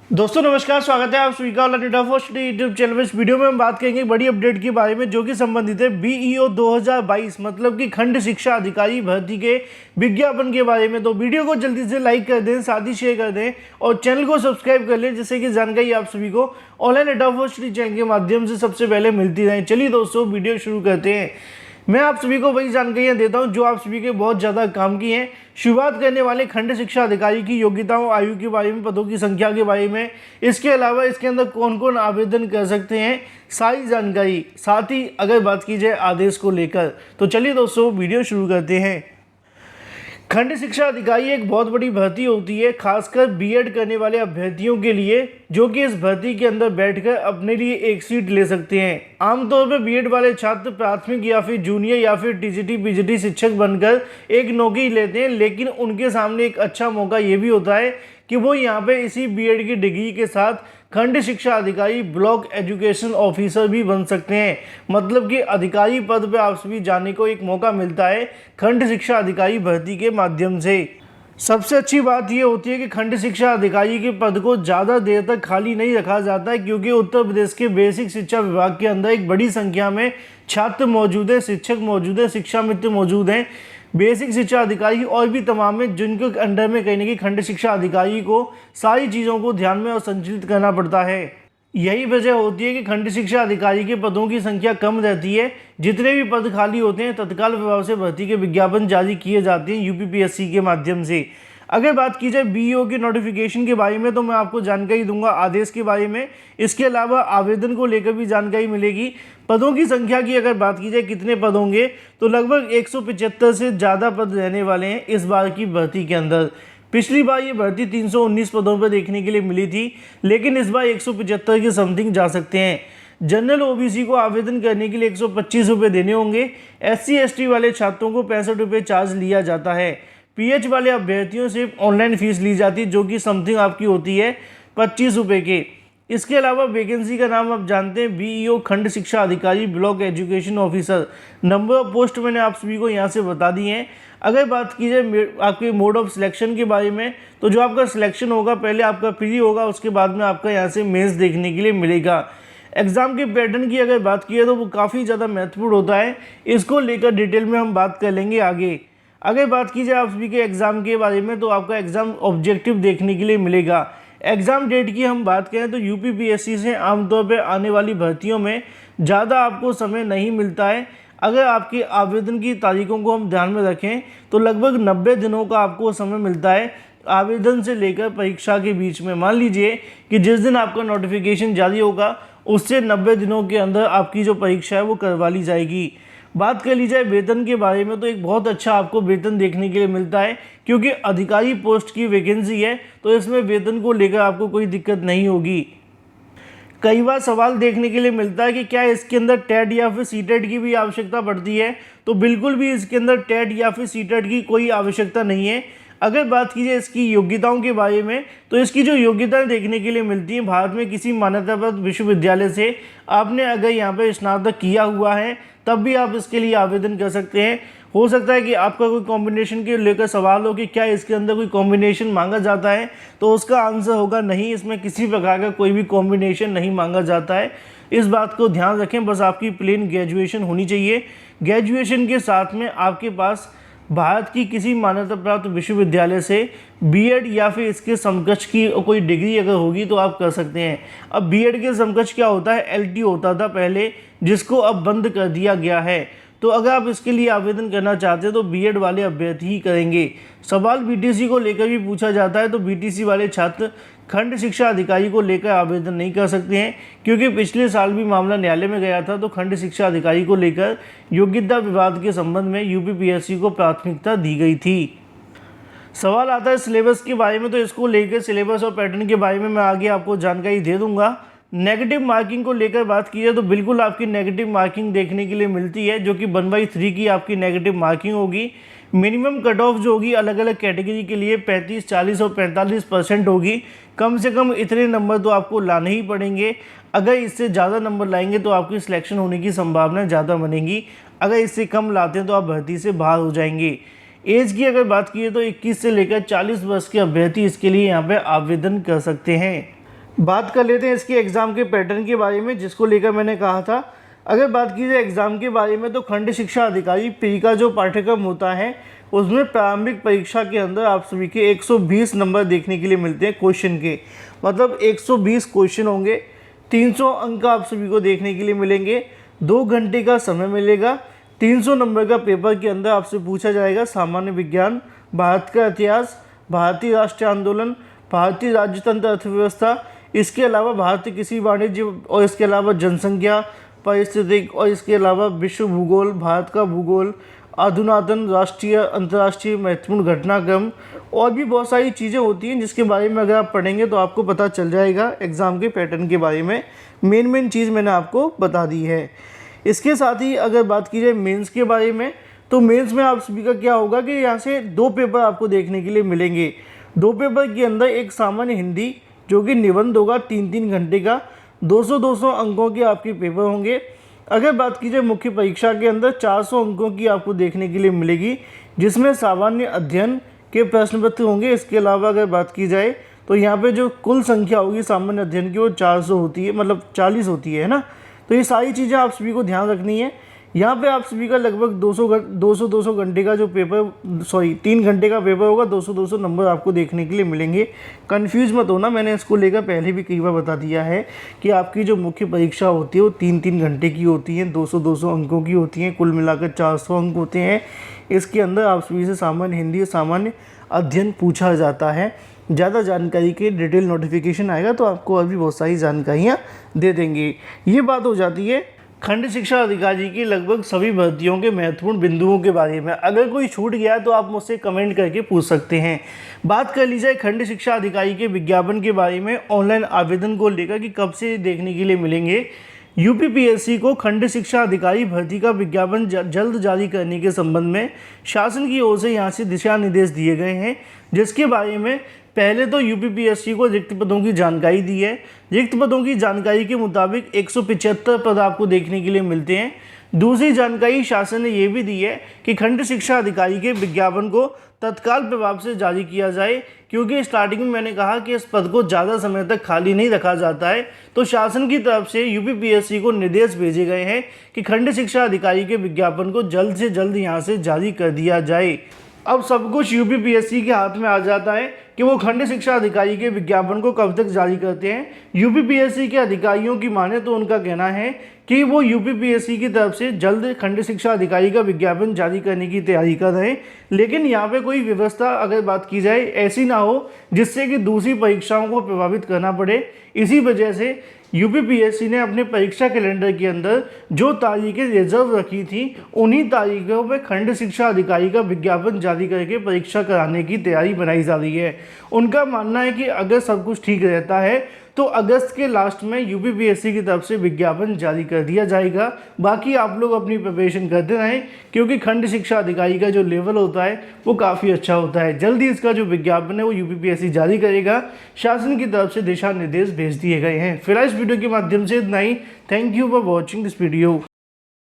दोस्तों नमस्कार, स्वागत है आप सभी का डेटा फर्स्ट यूट्यूब चैनल में। इस वीडियो में हम बात करेंगे बड़ी अपडेट के बारे में जो कि संबंधित है बीईओ 2022 मतलब कि खंड शिक्षा अधिकारी भर्ती के विज्ञापन के बारे में। तो वीडियो को जल्दी से लाइक कर दें, साथ ही शेयर कर दें और चैनल को सब्सक्राइब कर लें जिससे कि जानकारी आप सभी को ऑनलाइन डेटा फर्स्ट चैनल के माध्यम से सबसे पहले मिलती रहे। चलिए दोस्तों वीडियो शुरू करते हैं। मैं आप सभी को वही जानकारियां देता हूं जो आप सभी के बहुत ज़्यादा काम की हैं। शुरुआत करने वाले खंड शिक्षा अधिकारी की योग्यताओं, आयु के बारे में, पदों की संख्या के बारे में, इसके अलावा इसके अंदर कौन कौन आवेदन कर सकते हैं, सारी जानकारी, साथ ही अगर बात की जाए आदेश को लेकर। तो चलिए दोस्तों वीडियो शुरू करते हैं। खंड शिक्षा अधिकारी एक बहुत बड़ी भर्ती होती है, खासकर बीएड करने वाले अभ्यर्थियों के लिए, जो कि इस भर्ती के अंदर बैठकर अपने लिए एक सीट ले सकते हैं। आमतौर पर बीएड वाले छात्र प्राथमिक या फिर जूनियर या फिर टीजीटी पीजीटी शिक्षक बनकर एक नौकरी लेते हैं, लेकिन उनके सामने एक अच्छा मौका ये भी होता है कि वो यहाँ पे इसी बीएड की डिग्री के साथ खंड शिक्षा अधिकारी, ब्लॉक एजुकेशन ऑफिसर भी बन सकते हैं। मतलब कि अधिकारी पद पे आप सभी जाने को एक मौका मिलता है खंड शिक्षा अधिकारी भर्ती के माध्यम से। सबसे अच्छी बात यह होती है कि खंड शिक्षा अधिकारी के पद को ज़्यादा देर तक खाली नहीं रखा जाता है, क्योंकि उत्तर प्रदेश के बेसिक शिक्षा विभाग के अंदर एक बड़ी संख्या में छात्र मौजूद है, शिक्षक मौजूद है, शिक्षा मित्र मौजूद हैं, बेसिक शिक्षा अधिकारी और भी तमाम है, जिनके अंडर में कहीं ना कहीं खंड शिक्षा अधिकारी को सारी चीज़ों को ध्यान में और संचालित करना पड़ता है। यही वजह होती है कि खंड शिक्षा अधिकारी के पदों की संख्या कम रहती है। जितने भी पद खाली होते हैं तत्काल प्रभाव से भर्ती के विज्ञापन जारी किए जाते हैं यूपीपीएससी के माध्यम से। अगर बात की जाए बीईओ के नोटिफिकेशन के बारे में तो मैं आपको जानकारी दूंगा आदेश के बारे में। इसके अलावा आवेदन को लेकर भी जानकारी मिलेगी। पदों की संख्या की अगर बात की जाए कितने पद होंगे तो लगभग 175 से ज़्यादा पद रहने वाले हैं इस बार की भर्ती के अंदर। पिछली बार ये भर्ती 319 पदों पर देखने के लिए मिली थी, लेकिन इस बार 175 के समथिंग जा सकते हैं। जनरल ओबीसी को आवेदन करने के लिए 125 रुपये देने होंगे। SC ST वाले छात्रों को 65 रुपये चार्ज लिया जाता है। PH वाले अभ्यर्थियों से ऑनलाइन फीस ली जाती है जो कि समथिंग आपकी होती है 25 रुपये के। इसके अलावा वैकेंसी का नाम आप जानते हैं बीईओ खंड शिक्षा अधिकारी, block education officer. Number of post मैंने आप सभी को यहाँ से बता दी हैं। अगर बात की जाए आपके मोड ऑफ सिलेक्शन के बारे में तो जो आपका सिलेक्शन होगा पहले आपका प्री होगा, उसके बाद में आपका यहाँ से मेंस देखने के लिए मिलेगा। एग्ज़ाम के पैटर्न की अगर बात की है तो वो काफ़ी ज़्यादा महत्वपूर्ण होता है। इसको लेकर डिटेल में हम बात कर लेंगे आगे। अगर बात की जाए आप सभी के एग्ज़ाम के बारे में तो आपका एग्ज़ाम ऑब्जेक्टिव देखने के लिए मिलेगा। एग्ज़ाम डेट की हम बात करें तो यूपीपीएससी से आमतौर पर आने वाली भर्तियों में ज़्यादा आपको समय नहीं मिलता है। अगर आपके आवेदन की तारीखों को हम ध्यान में रखें तो लगभग 90 दिनों का आपको समय मिलता है आवेदन से लेकर परीक्षा के बीच में। मान लीजिए कि जिस दिन आपका नोटिफिकेशन जारी होगा उससे 90 दिनों के अंदर आपकी जो परीक्षा है वो करवा ली जाएगी। बात कर ली जाए वेतन के बारे में तो एक बहुत अच्छा आपको वेतन देखने के लिए मिलता है, क्योंकि अधिकारी पोस्ट की वैकेंसी है तो इसमें वेतन को लेकर आपको कोई दिक्कत नहीं होगी। कई बार सवाल देखने के लिए मिलता है कि क्या इसके अंदर टेट या फिर सीटेट की भी आवश्यकता पड़ती है, तो बिल्कुल भी इसके अंदर टेट या फिर सीटेट की कोई आवश्यकता नहीं है। अगर बात की जाए इसकी योग्यताओं के बारे में तो इसकी जो योग्यताएं देखने के लिए मिलती हैं, भारत में किसी मान्यता प्राप्त विश्वविद्यालय से आपने अगर यहाँ पर स्नातक किया हुआ है तब भी आप इसके लिए आवेदन कर सकते हैं। हो सकता है कि आपका कोई कॉम्बिनेशन के लेकर सवाल हो कि क्या इसके अंदर कोई कॉम्बिनेशन मांगा जाता है, तो उसका आंसर होगा नहीं, इसमें किसी प्रकार का कोई भी कॉम्बिनेशन नहीं मांगा जाता है। इस बात को ध्यान रखें। बस आपकी प्लेन ग्रेजुएशन होनी चाहिए। ग्रेजुएशन के साथ में आपके पास भारत की किसी मान्यता प्राप्त विश्वविद्यालय से बीएड या फिर इसके समकक्ष की कोई डिग्री अगर होगी तो आप कर सकते हैं। अब बीएड के समकक्ष क्या होता है, एलटी होता था पहले, जिसको अब बंद कर दिया गया है। तो अगर आप इसके लिए आवेदन करना चाहते हैं तो बीएड वाले अभ्यर्थी ही करेंगे। सवाल बीटीसी को लेकर भी पूछा जाता है तो बीटीसी वाले छात्र खंड शिक्षा अधिकारी को लेकर आवेदन नहीं कर सकते हैं, क्योंकि पिछले साल भी मामला न्यायालय में गया था तो खंड शिक्षा अधिकारी को लेकर योग्यता विवाद के संबंध में यूपीपीएससी को प्राथमिकता दी गई थी। सवाल आता है सिलेबस के बारे में, तो इसको लेकर सिलेबस और पैटर्न के बारे में मैं आगे आपको जानकारी दे दूंगा। नेगेटिव मार्किंग को लेकर बात की जाए तो बिल्कुल आपकी नेगेटिव मार्किंग देखने के लिए मिलती है, जो कि 1/3 की आपकी नेगेटिव मार्किंग होगी। मिनिमम कट ऑफ जो होगी अलग अलग कैटेगरी के लिए 35, 40 और 45% होगी। कम से कम इतने नंबर तो आपको लाने ही पड़ेंगे। अगर इससे ज़्यादा नंबर लाएंगे तो आपकी सिलेक्शन होने की संभावना ज़्यादा बनेगी। अगर इससे कम लाते हैं तो आप भर्ती से बाहर हो जाएंगे। एज की अगर बात की तो 21 से लेकर 40 वर्ष के अभ्यर्थी इसके लिए यहाँ पे आवेदन कर सकते हैं। बात कर लेते हैं इसके एग्ज़ाम के पैटर्न के बारे में, जिसको लेकर मैंने कहा था। अगर बात की जाए एग्ज़ाम के बारे में, तो खंड शिक्षा अधिकारी प्री का जो पाठ्यक्रम होता है उसमें प्रारंभिक परीक्षा के अंदर आप सभी के 120 नंबर देखने के लिए मिलते हैं क्वेश्चन के। मतलब 120 क्वेश्चन होंगे, 300 अंक आप सभी को देखने के लिए मिलेंगे, 2 घंटे का समय मिलेगा। 300 नंबर का पेपर के अंदर आपसे पूछा जाएगा सामान्य विज्ञान, भारत का इतिहास, भारतीय राष्ट्रीय आंदोलन, भारतीय राज्यतंत्र अर्थव्यवस्था, इसके अलावा भारतीय कृषि वाणिज्य, और इसके अलावा जनसंख्या, पारिस्थितिक, और इसके अलावा विश्व भूगोल, भारत का भूगोल, अधुनातन राष्ट्रीय अंतर्राष्ट्रीय महत्वपूर्ण घटनाक्रम, और भी बहुत सारी चीज़ें होती हैं जिसके बारे में अगर आप पढ़ेंगे तो आपको पता चल जाएगा एग्ज़ाम के पैटर्न के बारे में। मेन चीज़ मैंने आपको बता दी है। इसके साथ ही अगर बात की जाए मेंस के बारे में, तो मेंस में आप सभी का क्या होगा कि यहाँ से 2 पेपर आपको देखने के लिए मिलेंगे। 2 पेपर के अंदर एक सामान्य हिंदी जो कि निबंध होगा 3-3 घंटे का, 200-200 अंकों के आपके पेपर होंगे। अगर बात की जाए मुख्य परीक्षा के अंदर 400 अंकों की आपको देखने के लिए मिलेगी, जिसमें सामान्य अध्ययन के प्रश्न पत्र होंगे। इसके अलावा अगर बात की जाए तो यहाँ पे जो कुल संख्या होगी सामान्य अध्ययन की वो 400 होती है, मतलब 40 होती है ना। तो ये सारी चीज़ें आप सभी को ध्यान रखनी है। यहाँ पे आप सभी का लगभग 200 घंटे का जो पेपर 3 घंटे का पेपर होगा, 200 नंबर आपको देखने के लिए मिलेंगे। कंफ्यूज मत होना, मैंने इसको लेकर पहले भी कई बार बता दिया है कि आपकी जो मुख्य परीक्षा होती है वो 3-3 घंटे की होती है, 200 अंकों की होती हैं, कुल मिलाकर 400 अंक होते हैं। इसके अंदर आप सभी से सामान्य हिंदी और सामान्य अध्ययन पूछा जाता है। ज़्यादा जानकारी के डिटेल नोटिफिकेशन आएगा तो आपको और भी बहुत सारी जानकारियाँ दे देंगे। ये बात हो जाती है खंड शिक्षा अधिकारी की लगभग सभी भर्तियों के महत्वपूर्ण बिंदुओं के बारे में। अगर कोई छूट गया तो आप मुझसे कमेंट करके पूछ सकते हैं। बात कर ली जाए खंड शिक्षा अधिकारी के विज्ञापन के बारे में, ऑनलाइन आवेदन को लेकर कि कब से देखने के लिए मिलेंगे। यूपीपीएससी को खंड शिक्षा अधिकारी भर्ती का विज्ञापन जल्द जारी करने के संबंध में शासन की ओर से यहाँ से दिशा निर्देश दिए गए हैं, जिसके बारे में पहले तो यूपीपीएससी को रिक्त पदों की जानकारी दी है। रिक्त पदों की जानकारी के मुताबिक 175 पद आपको देखने के लिए मिलते हैं। दूसरी जानकारी शासन ने यह भी दी है कि खंड शिक्षा अधिकारी के विज्ञापन को तत्काल प्रभाव से जारी किया जाए, क्योंकि स्टार्टिंग में मैंने कहा कि इस पद को ज़्यादा समय तक खाली नहीं रखा जाता है। तो शासन की तरफ से यूपीपीएससी को निर्देश भेजे गए हैं कि खंड शिक्षा अधिकारी के विज्ञापन को जल्द से जल्द यहाँ से जारी कर दिया जाए। अब सब कुछ यूपीपीएससी के हाथ में आ जाता है कि वो खंड शिक्षा अधिकारी के विज्ञापन को कब तक जारी करते हैं। यूपीपीएससी के अधिकारियों की माने तो उनका कहना है कि वो यूपीपीएससी की तरफ से जल्द खंड शिक्षा अधिकारी का विज्ञापन जारी करने की तैयारी कर रहे हैं, लेकिन यहाँ पे कोई व्यवस्था अगर बात की जाए ऐसी ना हो जिससे कि दूसरी परीक्षाओं को प्रभावित करना पड़े। इसी वजह से यूपीपीएससी ने अपने परीक्षा कैलेंडर के अंदर जो तारीखें रिजर्व रखी थी, उन्हीं तारीखों पर खंड शिक्षा अधिकारी का विज्ञापन जारी करके परीक्षा कराने की तैयारी बनाई जा रही है। उनका मानना है कि अगर सब कुछ ठीक रहता है तो अगस्त के लास्ट में यूपीपीएससी की तरफ से विज्ञापन जारी कर दिया जाएगा। बाकी आप लोग अपनी प्रिपरेशन करते रहें, क्योंकि खंड शिक्षा अधिकारी का जो लेवल होता है वो काफ़ी अच्छा होता है। जल्दी इसका जो विज्ञापन है वो यूपीपीएससी जारी करेगा। शासन की तरफ से दिशा निर्देश भेज दिए गए हैं। फिलहाल इस वीडियो के माध्यम से इतना ही। Thank you for watching this video.